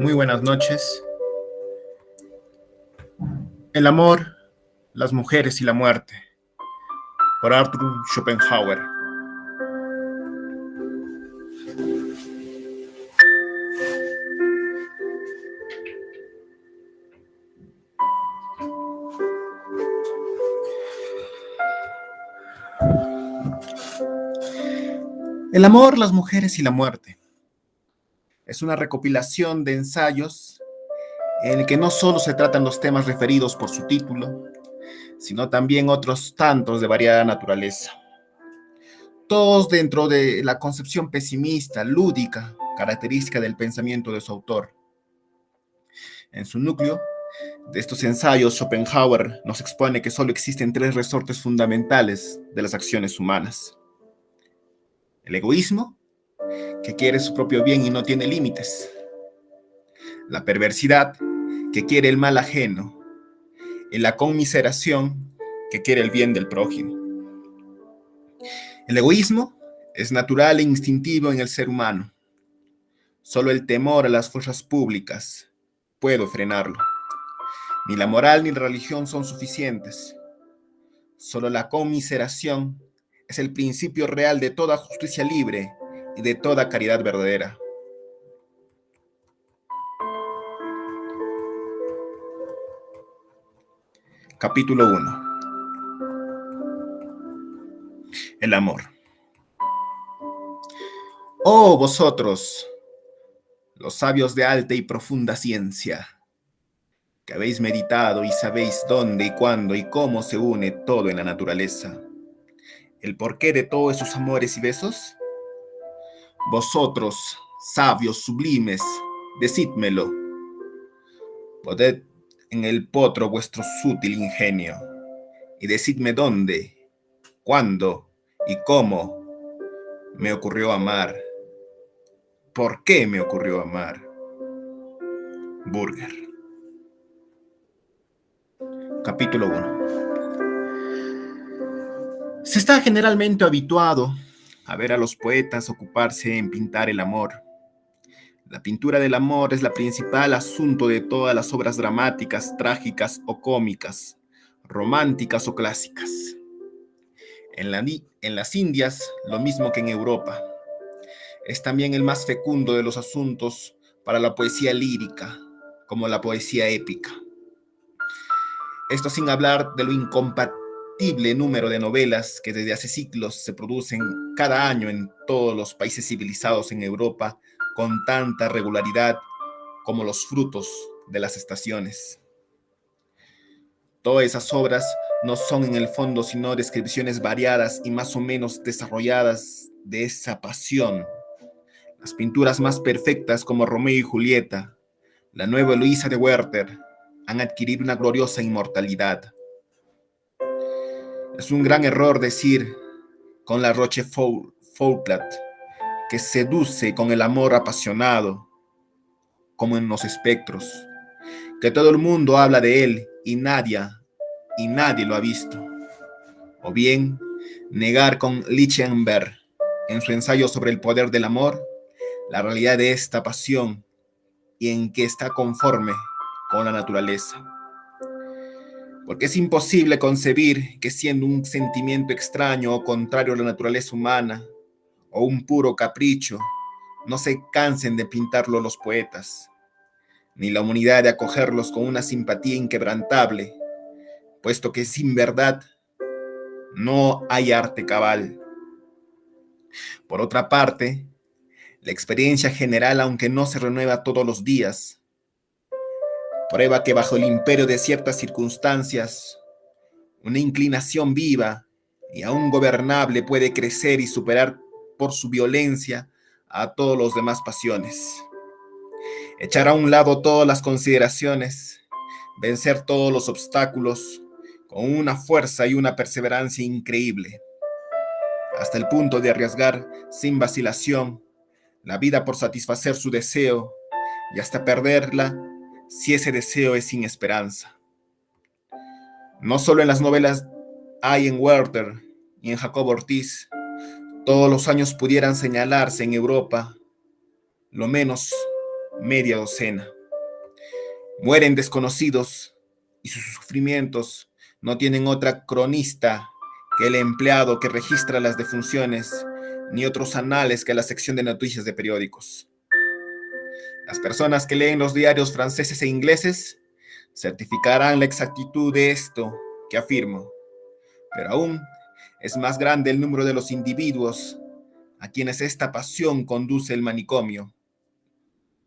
Muy buenas noches. El amor, las mujeres y la muerte, por Arthur Schopenhauer. El amor, las mujeres y la muerte es una recopilación de ensayos en el que no solo se tratan los temas referidos por su título, sino también otros tantos de variada naturaleza. Todos dentro de la concepción pesimista, lúdica, característica del pensamiento de su autor. En su núcleo, de estos ensayos, Schopenhauer nos expone que solo existen tres resortes fundamentales de las acciones humanas. El egoísmo, que quiere su propio bien y no tiene límites. La perversidad, que quiere el mal ajeno. Y la conmiseración, que quiere el bien del prójimo. El egoísmo es natural e instintivo en el ser humano. Solo el temor a las fuerzas públicas puede frenarlo. Ni la moral ni la religión son suficientes. Solo la conmiseración es el principio real de toda justicia libre y de toda caridad verdadera. Capítulo 1. El amor. Oh, vosotros, los sabios de alta y profunda ciencia, que habéis meditado y sabéis dónde y cuándo y cómo se une todo en la naturaleza, el porqué de todos esos amores y besos. Vosotros, sabios sublimes, decídmelo. Poned en el potro vuestro sutil ingenio y decidme dónde, cuándo y cómo me ocurrió amar. ¿Por qué me ocurrió amar? Burger. Capítulo 1. Se está generalmente habituado a ver a los poetas ocuparse en pintar el amor. La pintura del amor es la principal asunto de todas las obras dramáticas, trágicas o cómicas, románticas o clásicas. En las Indias, lo mismo que en Europa. Es también el más fecundo de los asuntos para la poesía lírica, como la poesía épica. Esto sin hablar de lo incompatible número de novelas que desde hace siglos se producen cada año en todos los países civilizados en Europa con tanta regularidad como los frutos de las estaciones. Todas esas obras no son en el fondo sino descripciones variadas y más o menos desarrolladas de esa pasión. Las pinturas más perfectas como Romeo y Julieta, la nueva Eloísa de Werther, han adquirido una gloriosa inmortalidad. Es un gran error decir con la Rochefoucauld que seduce con el amor apasionado, como en Los espectros, que todo el mundo habla de él y nadie lo ha visto. O bien, negar con Lichtenberg, en su ensayo sobre el poder del amor, la realidad de esta pasión y en que está conforme con la naturaleza. Porque es imposible concebir que siendo un sentimiento extraño o contrario a la naturaleza humana, o un puro capricho, no se cansen de pintarlo los poetas, ni la humanidad de acogerlos con una simpatía inquebrantable, puesto que sin verdad no hay arte cabal. Por otra parte, la experiencia general, aunque no se renueva todos los días, prueba que bajo el imperio de ciertas circunstancias, una inclinación viva y aún gobernable puede crecer y superar por su violencia a todas las demás pasiones. Echar a un lado todas las consideraciones, vencer todos los obstáculos con una fuerza y una perseverancia increíble, hasta el punto de arriesgar sin vacilación la vida por satisfacer su deseo y hasta perderla si ese deseo es sin esperanza. No solo en las novelas hay en Werther y en Jacobo Ortiz, todos los años pudieran señalarse en Europa lo menos media docena. Mueren desconocidos y sus sufrimientos no tienen otra cronista que el empleado que registra las defunciones, ni otros anales que la sección de noticias de periódicos. Las personas que leen los diarios franceses e ingleses certificarán la exactitud de esto que afirmo, pero aún es más grande el número de los individuos a quienes esta pasión conduce el manicomio.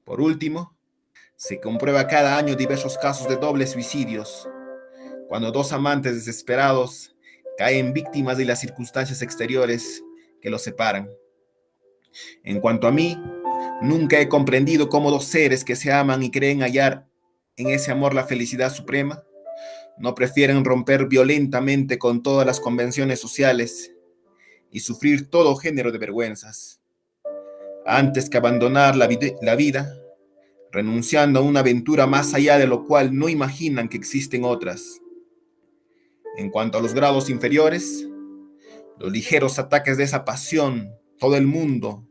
Por último, se comprueba cada año diversos casos de dobles suicidios, cuando dos amantes desesperados caen víctimas de las circunstancias exteriores que los separan. En cuanto a mí, nunca he comprendido cómo dos seres que se aman y creen hallar en ese amor la felicidad suprema, no prefieren romper violentamente con todas las convenciones sociales y sufrir todo género de vergüenzas, antes que abandonar la vida, renunciando a una aventura más allá de lo cual no imaginan que existen otras. En cuanto a los grados inferiores, los ligeros ataques de esa pasión, todo el mundo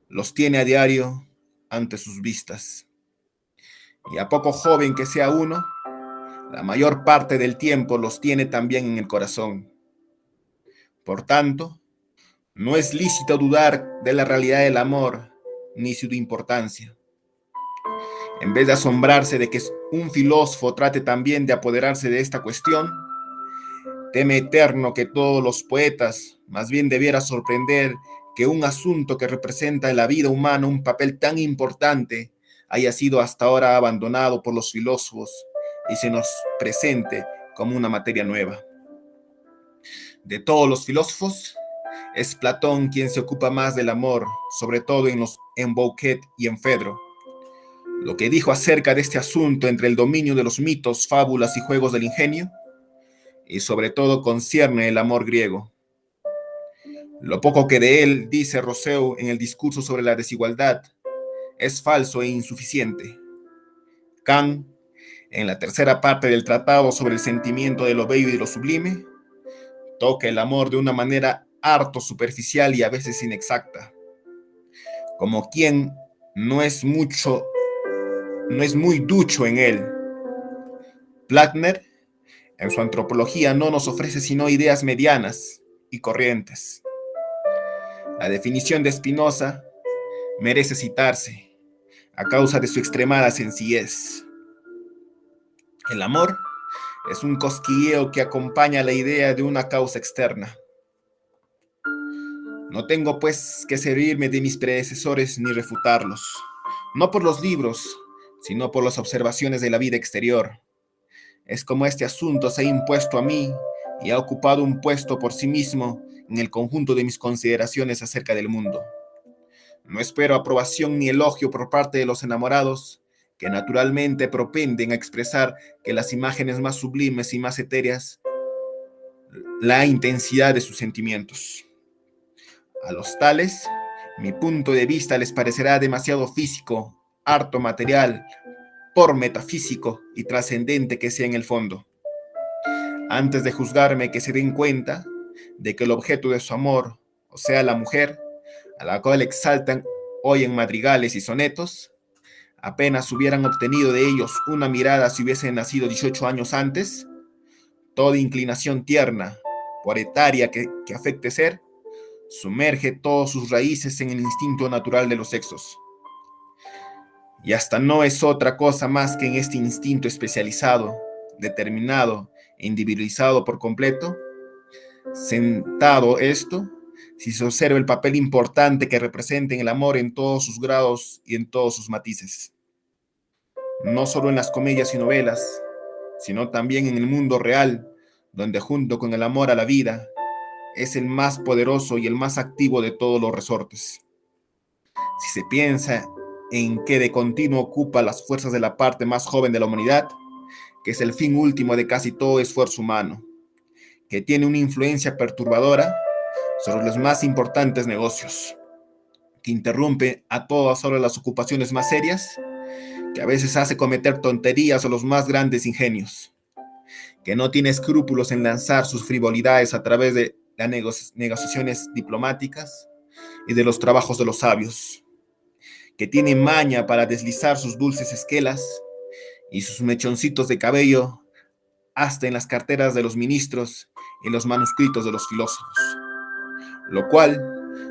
los tiene a diario ante sus vistas. Y a poco joven que sea uno, la mayor parte del tiempo los tiene también en el corazón. Por tanto, no es lícito dudar de la realidad del amor ni su importancia. En vez de asombrarse de que un filósofo trate también de apoderarse de esta cuestión, teme eterno que todos los poetas más bien debiera sorprender que un asunto que representa en la vida humana un papel tan importante haya sido hasta ahora abandonado por los filósofos y se nos presente como una materia nueva. De todos los filósofos, es Platón quien se ocupa más del amor, sobre todo en Bouquet y en Fedro. Lo que dijo acerca de este asunto entre el dominio de los mitos, fábulas y juegos del ingenio, y sobre todo concierne el amor griego. Lo poco que de él dice Rousseau en el discurso sobre la desigualdad es falso e insuficiente. Kant, en la tercera parte del tratado sobre el sentimiento de lo bello y de lo sublime, toca el amor de una manera harto superficial y a veces inexacta, como quien no es muy ducho en él. Platner, en su antropología, no nos ofrece sino ideas medianas y corrientes. La definición de Spinoza merece citarse a causa de su extremada sencillez. El amor es un cosquilleo que acompaña la idea de una causa externa. No tengo pues que servirme de mis predecesores ni refutarlos, no por los libros, sino por las observaciones de la vida exterior. Es como este asunto se ha impuesto a mí y ha ocupado un puesto por sí mismo en el conjunto de mis consideraciones acerca del mundo. No espero aprobación ni elogio por parte de los enamorados, que naturalmente propenden a expresar que las imágenes más sublimes y más etéreas, la intensidad de sus sentimientos. A los tales, mi punto de vista les parecerá demasiado físico, harto material, por metafísico y trascendente que sea en el fondo. Antes de juzgarme, que se den cuenta de que el objeto de su amor, o sea, la mujer, a la cual exaltan hoy en madrigales y sonetos, apenas hubieran obtenido de ellos una mirada si hubiesen nacido 18 años antes, toda inclinación tierna, poetaria que afecte ser, sumerge todas sus raíces en el instinto natural de los sexos. Y hasta no es otra cosa más que en este instinto especializado, determinado e individualizado por completo. Sentado esto, si se observa el papel importante que representa en el amor en todos sus grados y en todos sus matices. No solo en las comedias y novelas, sino también en el mundo real, donde junto con el amor a la vida, es el más poderoso y el más activo de todos los resortes. Si se piensa en que de continuo ocupa las fuerzas de la parte más joven de la humanidad, que es el fin último de casi todo esfuerzo humano, que tiene una influencia perturbadora sobre los más importantes negocios, que interrumpe a todas horas las ocupaciones más serias, que a veces hace cometer tonterías a los más grandes ingenios, que no tiene escrúpulos en lanzar sus frivolidades a través de las negociaciones diplomáticas y de los trabajos de los sabios, que tiene maña para deslizar sus dulces esquelas y sus mechoncitos de cabello hasta en las carteras de los ministros y los manuscritos de los filósofos, lo cual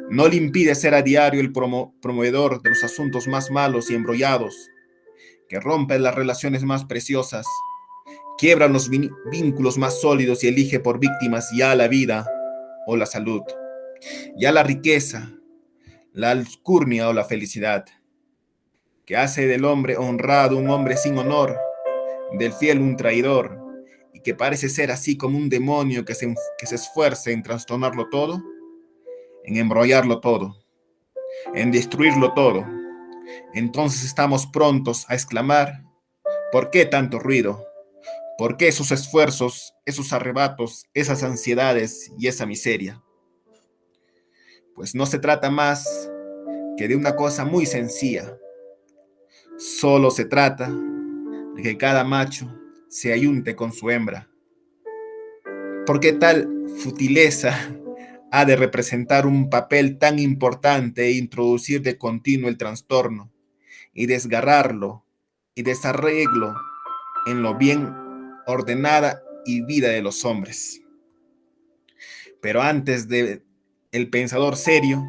no le impide ser a diario el promovedor de los asuntos más malos y embrollados, que rompe las relaciones más preciosas, quiebra los vínculos más sólidos y elige por víctimas ya la vida o la salud, ya la riqueza, la alcurnia o la felicidad, que hace del hombre honrado un hombre sin honor, del fiel un traidor, y que parece ser así como un demonio que se esfuerza en trastornarlo todo, en embrollarlo todo, en destruirlo todo. Entonces estamos prontos a exclamar: ¿por qué tanto ruido? ¿Por qué esos esfuerzos, esos arrebatos, esas ansiedades y esa miseria? Pues no se trata más que de una cosa muy sencilla. Solo se trata de que cada macho se ayunte con su hembra. ¿Por qué tal futileza ha de representar un papel tan importante e introducir de continuo el trastorno y desgarrarlo y desarreglo en lo bien ordenada y vida de los hombres? Pero antes de el pensador serio,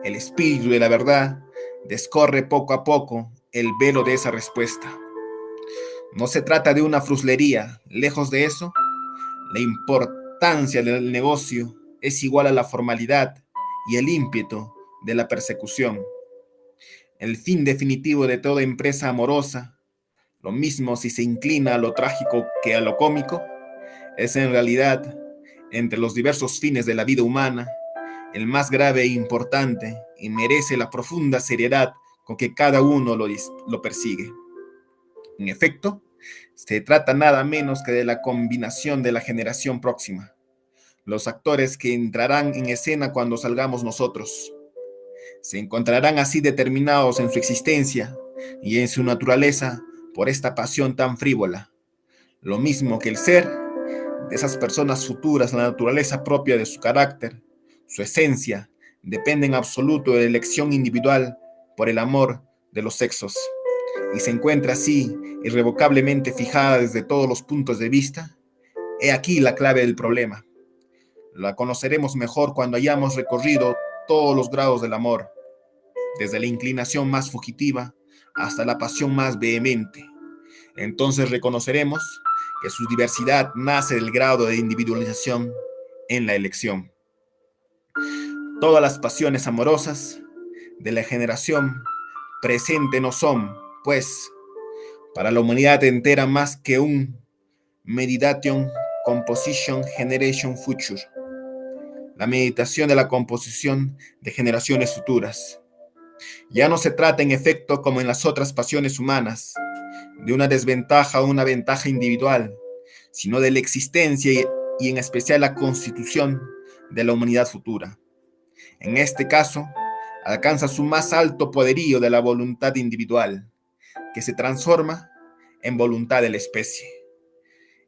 el espíritu de la verdad, descorre poco a poco el velo de esa respuesta. No se trata de una fruslería, lejos de eso, la importancia del negocio es igual a la formalidad y el ímpetu de la persecución. El fin definitivo de toda empresa amorosa, lo mismo si se inclina a lo trágico que a lo cómico, es en realidad, entre los diversos fines de la vida humana, el más grave e importante, y merece la profunda seriedad con que cada uno lo persigue. En efecto, se trata nada menos que de la combinación de la generación próxima, los actores que entrarán en escena cuando salgamos nosotros. Se encontrarán así determinados en su existencia y en su naturaleza por esta pasión tan frívola, lo mismo que el ser de esas personas futuras, la naturaleza propia de su carácter, su esencia, depende en absoluto de la elección individual por el amor de los sexos, y se encuentra así irrevocablemente fijada desde todos los puntos de vista. He aquí la clave del problema. La conoceremos mejor cuando hayamos recorrido todos los grados del amor, desde la inclinación más fugitiva hasta la pasión más vehemente. Entonces reconoceremos que su diversidad nace del grado de individualización en la elección. Todas las pasiones amorosas de la generación presente no son, pues, para la humanidad entera más que un meditation, composition, generation, future. La meditación de la composición de generaciones futuras. Ya no se trata, en efecto, como en las otras pasiones humanas, de una desventaja o una ventaja individual, sino de la existencia y en especial la constitución de la humanidad futura. En este caso, alcanza su más alto poderío de la voluntad individual, que se transforma en voluntad de la especie.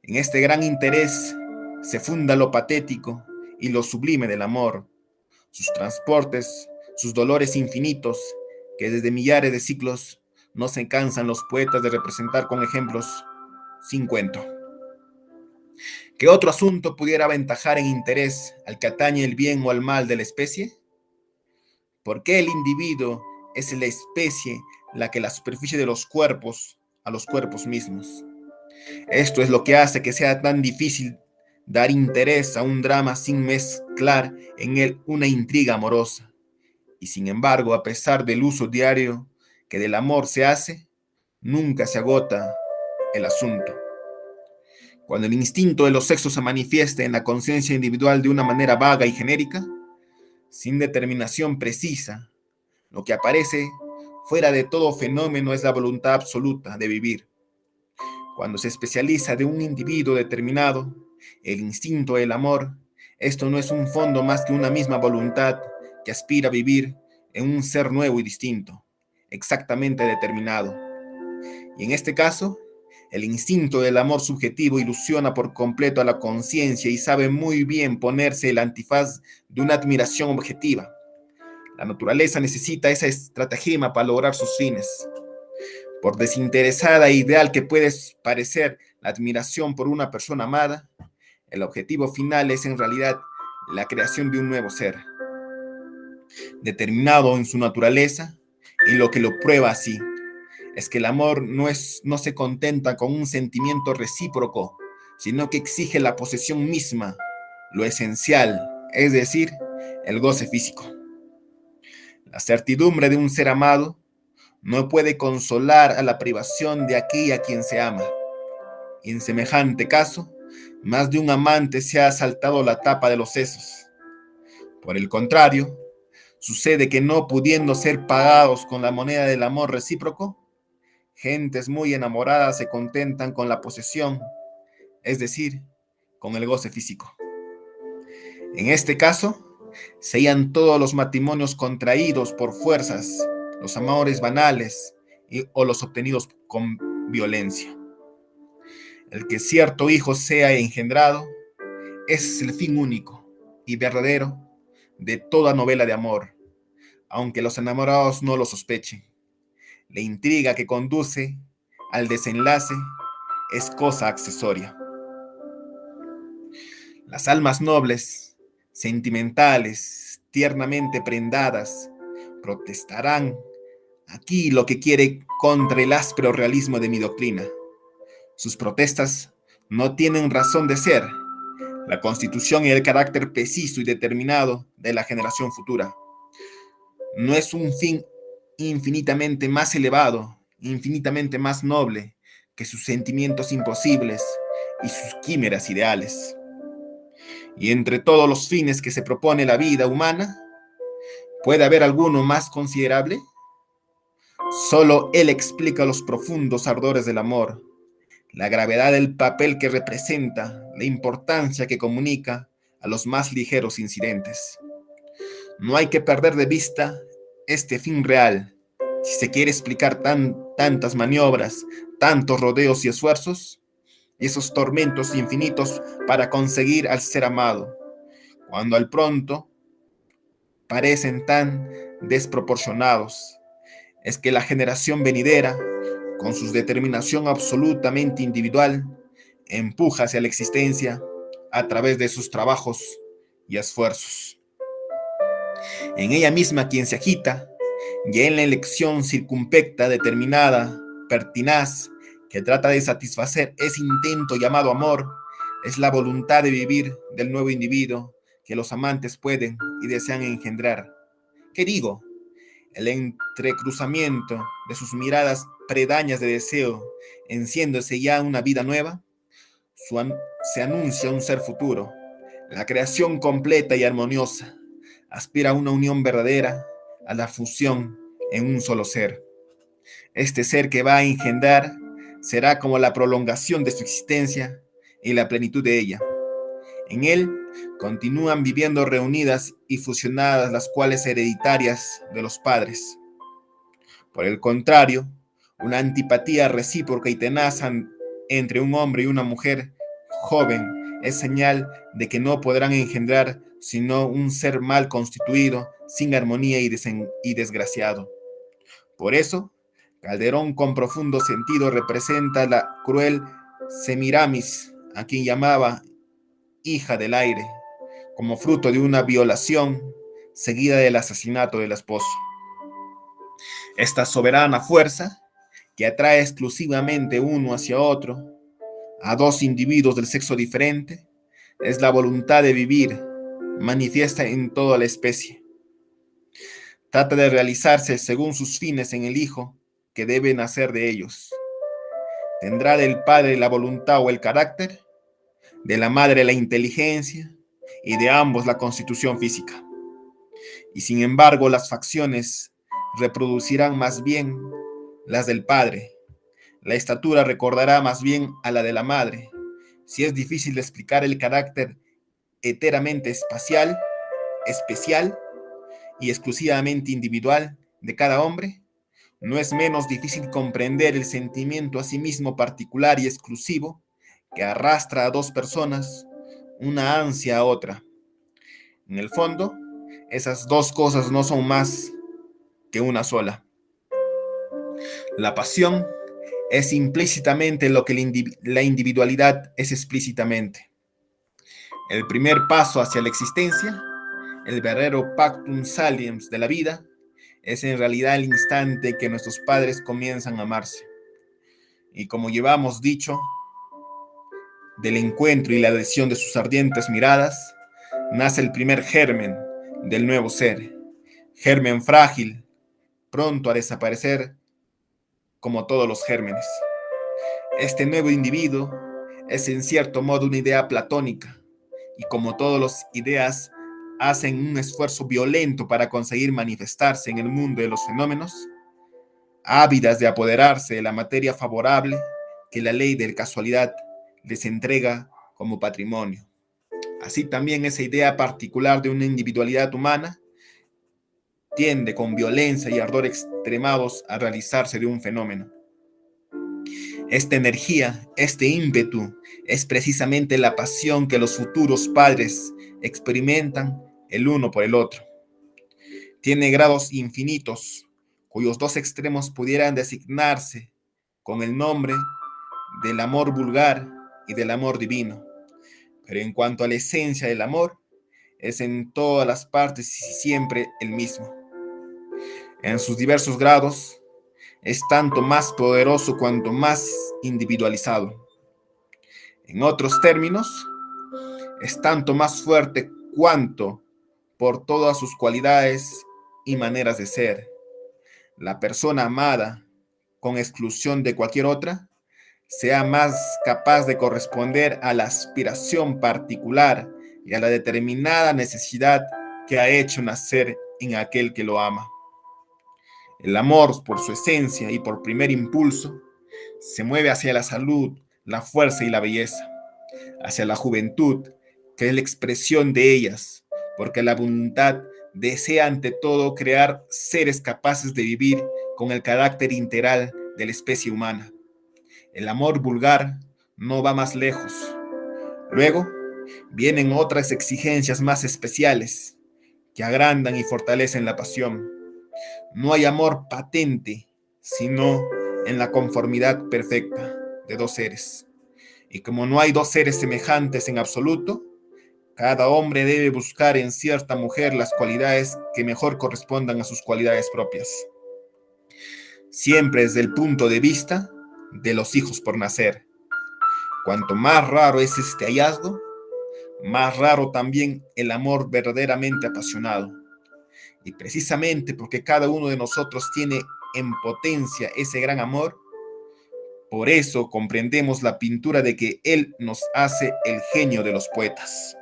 En este gran interés se funda lo patético y lo sublime del amor, sus transportes, sus dolores infinitos, que desde millares de siglos no se cansan los poetas de representar con ejemplos sin cuento. ¿Qué otro asunto pudiera aventajar en interés al que atañe el bien o al mal de la especie? ¿Por qué el individuo es la especie la que la superficie de los cuerpos a los cuerpos mismos? Esto es lo que hace que sea tan difícil dar interés a un drama sin mezclar en él una intriga amorosa. Y sin embargo, a pesar del uso diario que del amor se hace, nunca se agota el asunto. Cuando el instinto de los sexos se manifiesta en la conciencia individual de una manera vaga y genérica, sin determinación precisa, lo que aparece fuera de todo fenómeno es la voluntad absoluta de vivir. Cuando se especializa de un individuo determinado, el instinto del amor, esto no es un fondo más que una misma voluntad que aspira a vivir en un ser nuevo y distinto, exactamente determinado. Y en este caso, el instinto del amor subjetivo ilusiona por completo a la conciencia y sabe muy bien ponerse el antifaz de una admiración objetiva. La naturaleza necesita esa estratagema para lograr sus fines. Por desinteresada e ideal que puede parecer la admiración por una persona amada, el objetivo final es en realidad la creación de un nuevo ser, determinado en su naturaleza, y lo que lo prueba así es que el amor no se contenta con un sentimiento recíproco, sino que exige la posesión misma, lo esencial, es decir, el goce físico. La certidumbre de un ser amado no puede consolar a la privación de aquella a quien se ama. Y en semejante caso, más de un amante se ha saltado la tapa de los sesos. Por el contrario, sucede que no pudiendo ser pagados con la moneda del amor recíproco, gentes muy enamoradas se contentan con la posesión, es decir, con el goce físico. En este caso, se hallan todos los matrimonios contraídos por fuerzas, los amores banales o los obtenidos con violencia. El que cierto hijo sea engendrado es el fin único y verdadero de toda novela de amor, aunque los enamorados no lo sospechen. La intriga que conduce al desenlace es cosa accesoria. Las almas nobles, sentimentales, tiernamente prendadas, protestarán aquí lo que quiere contra el áspero realismo de mi doctrina. Sus protestas no tienen razón de ser. La constitución y el carácter preciso y determinado de la generación futura no es un fin infinitamente más elevado, infinitamente más noble que sus sentimientos imposibles y sus quimeras ideales. Y entre todos los fines que se propone la vida humana, ¿puede haber alguno más considerable? Solo él explica los profundos ardores del amor, la gravedad del papel que representa, la importancia que comunica a los más ligeros incidentes. No hay que perder de vista este fin real. Si se quiere explicar tantas maniobras, tantos rodeos y esfuerzos, y esos tormentos infinitos para conseguir al ser amado, cuando al pronto parecen tan desproporcionados, es que la generación venidera, con su determinación absolutamente individual, empuja hacia la existencia a través de sus trabajos y esfuerzos. En ella misma quien se agita, ya en la elección circunspecta, determinada, pertinaz, que trata de satisfacer ese intento llamado amor, es la voluntad de vivir del nuevo individuo que los amantes pueden y desean engendrar. ¿Qué digo? El entrecruzamiento de sus miradas predañas de deseo, enciéndose ya una vida nueva, se anuncia un ser futuro, la creación completa y armoniosa, aspira a una unión verdadera, a la fusión en un solo ser. Este ser que va a engendrar será como la prolongación de su existencia y la plenitud de ella. En él continúan viviendo reunidas y fusionadas las cuales hereditarias de los padres. Por el contrario, una antipatía recíproca y tenaz entre un hombre y una mujer joven es señal de que no podrán engendrar sino un ser mal constituido, sin armonía y desgraciado. Por eso, Calderón con profundo sentido representa la cruel Semiramis, a quien llamaba hija del aire, como fruto de una violación seguida del asesinato del esposo. Esta soberana fuerza, que atrae exclusivamente uno hacia otro, a dos individuos del sexo diferente, es la voluntad de vivir, manifiesta en toda la especie. Trata de realizarse según sus fines en el hijo que debe nacer de ellos. Tendrá del padre la voluntad o el carácter, de la madre la inteligencia y de ambos la constitución física. Y sin embargo, las facciones reproducirán más bien las del padre. La estatura recordará más bien a la de la madre. Si es difícil de explicar el carácter enteramente especial y exclusivamente individual de cada hombre, no es menos difícil comprender el sentimiento a sí mismo particular y exclusivo que arrastra a dos personas, una ansia a otra. En el fondo, esas dos cosas no son más que una sola. La pasión es implícitamente lo que la individualidad es explícitamente. El primer paso hacia la existencia, el verdadero pactum saliens de la vida, es en realidad el instante que nuestros padres comienzan a amarse. Y como llevamos dicho, del encuentro y la adhesión de sus ardientes miradas, nace el primer germen del nuevo ser, germen frágil, pronto a desaparecer como todos los gérmenes. Este nuevo individuo es en cierto modo una idea platónica, y como todas las ideas hacen un esfuerzo violento para conseguir manifestarse en el mundo de los fenómenos, ávidas de apoderarse de la materia favorable que la ley de casualidad les entrega como patrimonio. Así también esa idea particular de una individualidad humana tiende con violencia y ardor extremados a realizarse de un fenómeno. Esta energía, este ímpetu, es precisamente la pasión que los futuros padres experimentan el uno por el otro. Tiene grados infinitos, cuyos dos extremos pudieran designarse con el nombre del amor vulgar y del amor divino. Pero en cuanto a la esencia del amor, es en todas las partes y siempre el mismo. En sus diversos grados, es tanto más poderoso cuanto más individualizado. En otros términos, es tanto más fuerte cuanto, por todas sus cualidades y maneras de ser, la persona amada, con exclusión de cualquier otra, sea más capaz de corresponder a la aspiración particular y a la determinada necesidad que ha hecho nacer en aquel que lo ama. El amor, por su esencia y por primer impulso, se mueve hacia la salud, la fuerza y la belleza, hacia la juventud, que es la expresión de ellas, porque la voluntad desea ante todo crear seres capaces de vivir con el carácter integral de la especie humana. El amor vulgar no va más lejos. Luego vienen otras exigencias más especiales que agrandan y fortalecen la pasión. No hay amor patente, sino en la conformidad perfecta de dos seres. Y como no hay dos seres semejantes en absoluto, cada hombre debe buscar en cierta mujer las cualidades que mejor correspondan a sus cualidades propias. Siempre desde el punto de vista de los hijos por nacer. Cuanto más raro es este hallazgo, más raro también el amor verdaderamente apasionado. Y precisamente porque cada uno de nosotros tiene en potencia ese gran amor, por eso comprendemos la pintura de que Él nos hace el genio de los poetas.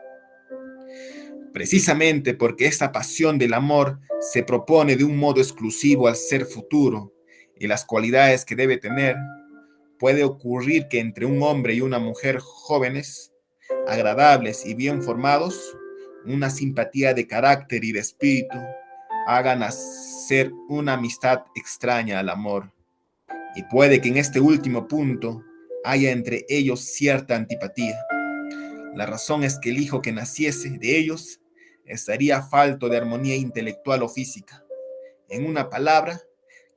Precisamente porque esta pasión del amor se propone de un modo exclusivo al ser futuro y las cualidades que debe tener, puede ocurrir que entre un hombre y una mujer jóvenes, agradables y bien formados, una simpatía de carácter y de espíritu hagan nacer una amistad extraña al amor. Y puede que en este último punto haya entre ellos cierta antipatía. La razón es que el hijo que naciese de ellos estaría falto de armonía intelectual o física. En una palabra,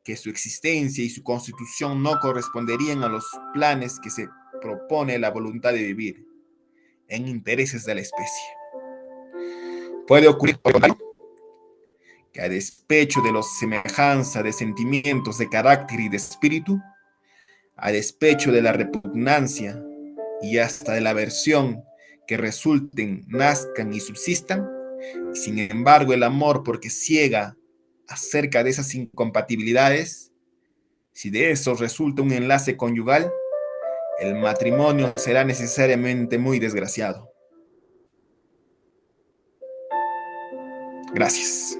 que su existencia y su constitución no corresponderían a los planes que se propone la voluntad de vivir, en intereses de la especie. Puede ocurrir que a despecho de los semejanza de sentimientos de carácter y de espíritu, a despecho de la repugnancia y hasta de la aversión que resulten, nazcan y subsistan, sin embargo el amor, porque ciega acerca de esas incompatibilidades, si de eso resulta un enlace conyugal, el matrimonio será necesariamente muy desgraciado. Gracias.